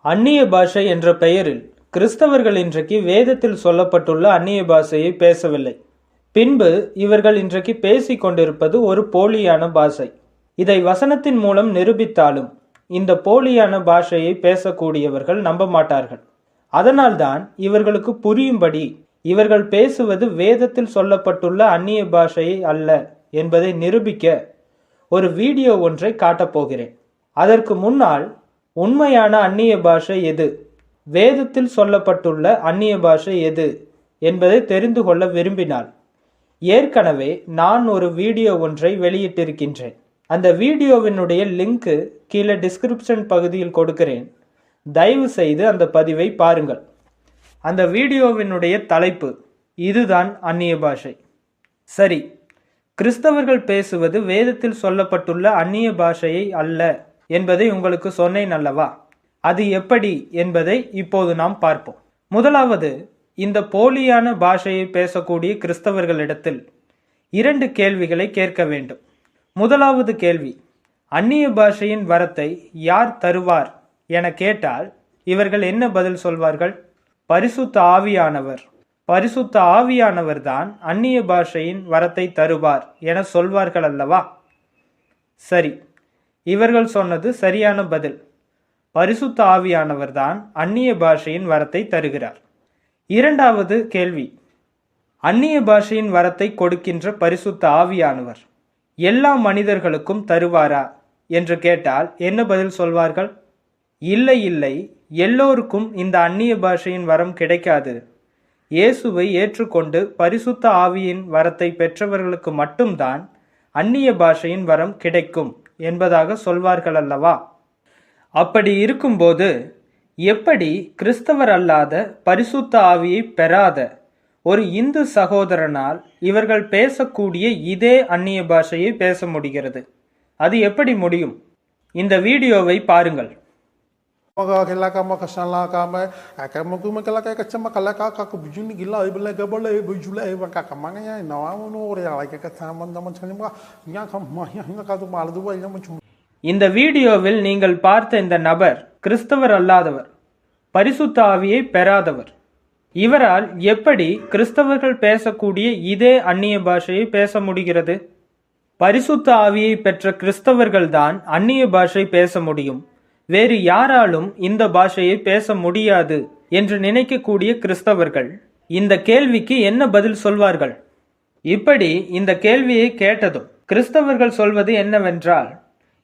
அந்நிய பாஷை என்ற பெயரில் கிறிஸ்தவர்கள் இன்றைக்கு வேதத்தில் சொல்லப்பட்டுள்ள அந்நிய பாஷையை பேசவில்லை. பின்பு இவர்கள் இன்றைக்கு பேசிக் கொண்டிருப்பது ஒரு போலியான பாஷை. இதை வசனத்தின் மூலம் நிரூபித்தாலும் இந்த போலியான பாஷையை பேசக்கூடியவர்கள் நம்ப மாட்டார்கள். அதனால்தான் இவர்களுக்கு புரியும்படி இவர்கள் பேசுவது வேதத்தில் சொல்லப்பட்டுள்ள அந்நிய பாஷையை அல்ல என்பதை நிரூபிக்க ஒரு வீடியோ ஒன்றை காட்டப்போகிறேன். அதற்கு முன்னால் உண்மையான அந்நிய பாஷை எது, வேதத்தில் சொல்லப்பட்டுள்ள அந்நிய பாஷை எது என்பதை தெரிந்து கொள்ள விரும்பினால் ஏற்கனவே நான் ஒரு வீடியோ ஒன்றை வெளியிட்டிருக்கின்றேன். அந்த வீடியோவினுடைய லிங்க் கீழே டிஸ்கிரிப்ஷன் பகுதியில் கொடுக்கிறேன். தயவு செய்து அந்த பதிவை பாருங்கள். அந்த வீடியோவினுடைய தலைப்பு இதுதான் அந்நிய பாஷை. சரி, கிறிஸ்தவர்கள் பேசுவது வேதத்தில் சொல்லப்பட்டுள்ள அந்நிய பாஷையை அல்ல என்பதை உங்களுக்கு சொன்னேன் அல்லவா? அது எப்படி என்பதை இப்போது நாம் பார்ப்போம். முதலாவது, இந்த போலியான பாஷையை பேசக்கூடிய கிறிஸ்தவர்களிடத்தில் 2 கேள்விகளை கேட்க வேண்டும். முதலாவது கேள்வி, அந்நிய பாஷையின் வரத்தை யார் தருவார் என கேட்டால் இவர்கள் என்ன பதில் சொல்வார்கள்? பரிசுத்த ஆவியானவர். பரிசுத்த ஆவியானவர் தான் அந்நிய பாஷையின் வரத்தை தருவார் என சொல்வார்கள் அல்லவா? சரி, இவர்கள் சொன்னது சரியான பதில். பரிசுத்த ஆவியானவர் தான் அந்நிய பாஷையின் வரத்தை தருகிறார். இரண்டாவது கேள்வி, அந்நிய பாஷையின் வரத்தை கொடுக்கின்ற பரிசுத்த ஆவியானவர் எல்லா மனிதர்களுக்கும் தருவாரா என்று கேட்டால் என்ன பதில் சொல்வார்கள்? இல்லை இல்லை, எல்லோருக்கும் இந்த அந்நிய பாஷையின் வரம் கிடைக்காது. இயேசுவை ஏற்றுக்கொண்டு பரிசுத்த ஆவியின் வரத்தை பெற்றவர்களுக்கு மட்டும்தான் அந்நிய பாஷையின் வரம் கிடைக்கும் என்பதாக சொல்வார்கள் அல்லவா? அப்படி இருக்கும்போது எப்படி கிறிஸ்தவர் அல்லாத பரிசுத்த ஆவியை பெறாத ஒரு இந்து சகோதரனால் இவர்கள் பேசக்கூடிய இதே அந்நிய பாஷையை பேச முடிகிறது? அது எப்படி முடியும்? இந்த வீடியோவை பாருங்கள். இந்த வீடியோவில் நீங்கள் பார்த்த இந்த நபர் கிறிஸ்தவர் அல்லாதவர், பரிசுத்த ஆவியை பெறாதவர். இவரால் எப்படி கிறிஸ்தவர்கள் பேசக்கூடிய இதே அந்நிய பாஷையை பேச முடிகிறது? பரிசுத்த ஆவியை பெற்ற கிறிஸ்தவர்கள் தான் அந்நிய பாஷை பேச முடியும். வேறு யாராலும் இந்த பாஷையை பேச முடியாது என்று நினைக்கக்கூடிய கிறிஸ்தவர்கள் இந்த கேள்விக்கு என்ன பதில் சொல்வார்கள்? இப்படி இந்த கேள்வியை கேட்டதும் கிறிஸ்தவர்கள் சொல்வது என்னவென்றால்,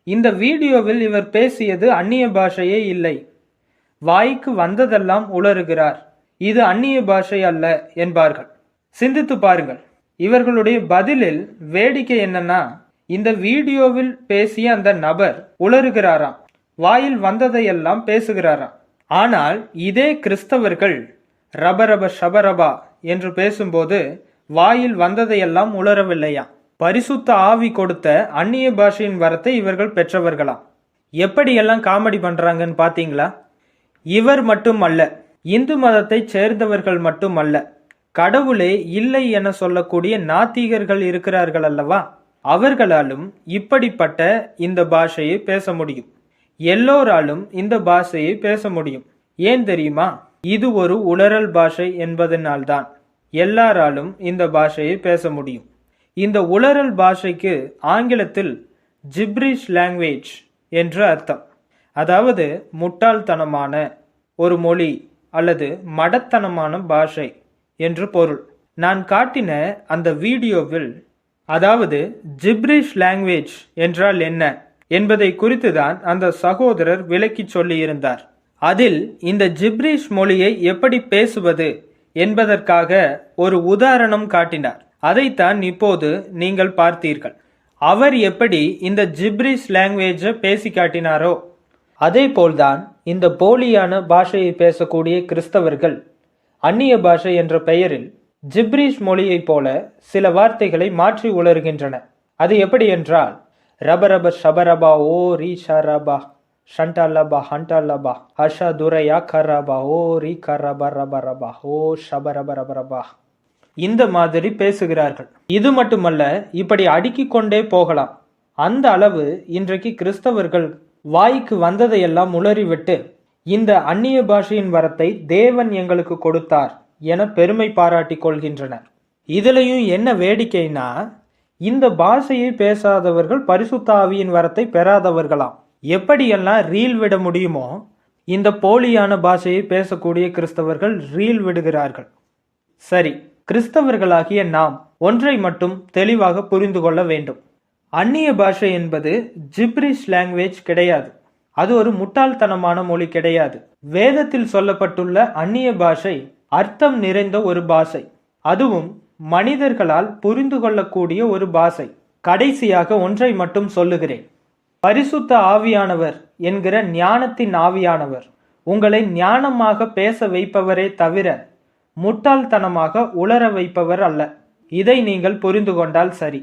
இந்த வீடியோவில் இவர் பேசியது அந்நிய பாஷையே இல்லை, வாய்க்கு வந்ததெல்லாம் உளறுகிறார், இது அந்நிய பாஷை அல்ல என்பார்கள். சிந்தித்து பாருங்கள். இவர்களுடைய பதிலில் வேடிக்கை என்னன்னா, இந்த வீடியோவில் பேசிய அந்த நபர் உளறுகிறாராம், வாயில் வந்ததையெல்லாம் பேசுகிறாராம். ஆனால் இதே கிறிஸ்தவர்கள் ரபரப ஷபரபா என்று பேசும்போது வாயில் வந்ததையெல்லாம் உளரவில்லையாம். பரிசுத்த ஆவி கொடுத்த அந்நிய பாஷையின் வரத்தை இவர்கள் பெற்றவர்களாம். எப்படியெல்லாம் காமெடி பண்றாங்கன்னு பாத்தீங்களா? இவர் மட்டும் அல்ல, இந்து மதத்தை சேர்ந்தவர்கள் மட்டும் அல்ல, கடவுளே இல்லை என சொல்லக்கூடிய நாத்திகர்கள் இருக்கிறார்கள் அல்லவா? அவர்களாலும் இப்படிப்பட்ட இந்த பாஷையை பேச முடியும். எல்லோராலும் இந்த பாஷையை பேச முடியும். ஏன் தெரியுமா? இது ஒரு உளறல் பாஷை என்பதனால்தான் எல்லாராலும் இந்த பாஷையை பேச முடியும். இந்த உளறல் பாஷைக்கு ஆங்கிலத்தில் ஜிப்ரிஷ் லாங்குவேஜ் என்று அர்த்தம். அதாவது முட்டாள்தனமான ஒரு மொழி அல்லது மடத்தனமான பாஷை என்று பொருள். நான் காட்டின அந்த வீடியோவில் அதாவது ஜிப்ரிஷ் லாங்குவேஜ் என்றால் என்ன என்பதை குறித்துதான் அந்த சகோதரர் விளக்கி சொல்லியிருந்தார். அதில் இந்த ஜிப்ரிஷ் மொழியை எப்படி பேசுவது என்பதற்காக ஒரு உதாரணம் காட்டினார். அதைத்தான் இப்போது நீங்கள் பார்த்தீர்கள். அவர் எப்படி இந்த ஜிப்ரிஷ் லாங்குவேஜை பேசி காட்டினாரோ அதே போல்தான் இந்த போலியான பாஷையை பேசக்கூடிய கிறிஸ்தவர்கள் அந்நிய பாஷை என்ற பெயரில் ஜிப்ரிஷ் மொழியைப் போல சில வார்த்தைகளை மாற்றி உளறுகின்றன. அது எப்படி என்றால், ரபரப ஷபரபா ஓ ரீ ஷரபா ஷண்டலபா ஹண்டலபா ஹஷா துரையா கரபா ஓ ரீ கரபா ரபரபா ஓ ஷபரபரபரபா இந்த மாதிரி பேசுகிறார்கள். இது மட்டுமல்ல, இப்படி அடுக்கிக் கொண்டே போகலாம். அந்த அளவு இன்றைக்கு கிறிஸ்தவர்கள் வாய்க்கு வந்ததையெல்லாம் உளறிவிட்டு இந்த அந்நிய பாஷையின் வரத்தை தேவன் எங்களுக்கு கொடுத்தார் என பெருமை பாராட்டிக் கொள்கின்றனர். இதுலயும் என்ன வேடிக்கைனா, இந்த பாஷையை பேசாதவர்கள் பரிசுத்த ஆவியின் வரத்தை பெறாதவர்களாம். எப்படியெல்லாம் ரீல் விட முடியுமோ இந்த போலியான பாஷையை பேசக்கூடிய கிறிஸ்தவர்கள் ரீல் விடுகிறார்கள். சரி, கிறிஸ்தவர்களாகிய நாம் ஒன்றை மட்டும் தெளிவாக புரிந்து கொள்ள வேண்டும். அந்நிய பாஷை என்பது ஜிப்ரிஷ் லாங்குவேஜ் கிடையாது. அது ஒரு முட்டாள்தனமான மொழி கிடையாது. வேதத்தில் சொல்லப்பட்டுள்ள அந்நிய பாஷை அர்த்தம் நிறைந்த ஒரு பாஷை. அதுவும் மனிதர்களால் புரிந்து கொள்ளக்கூடிய ஒரு பாஷை. கடைசியாக ஒன்றை மட்டும் சொல்லுகிறேன். பரிசுத்த ஆவியானவர் என்கிற ஞானத்தின் ஆவியானவர் உங்களை ஞானமாக பேச வைப்பவரே தவிர முட்டாள்தனமாக உளர வைப்பவர் அல்ல. இதை நீங்கள் புரிந்து கொண்டால் சரி.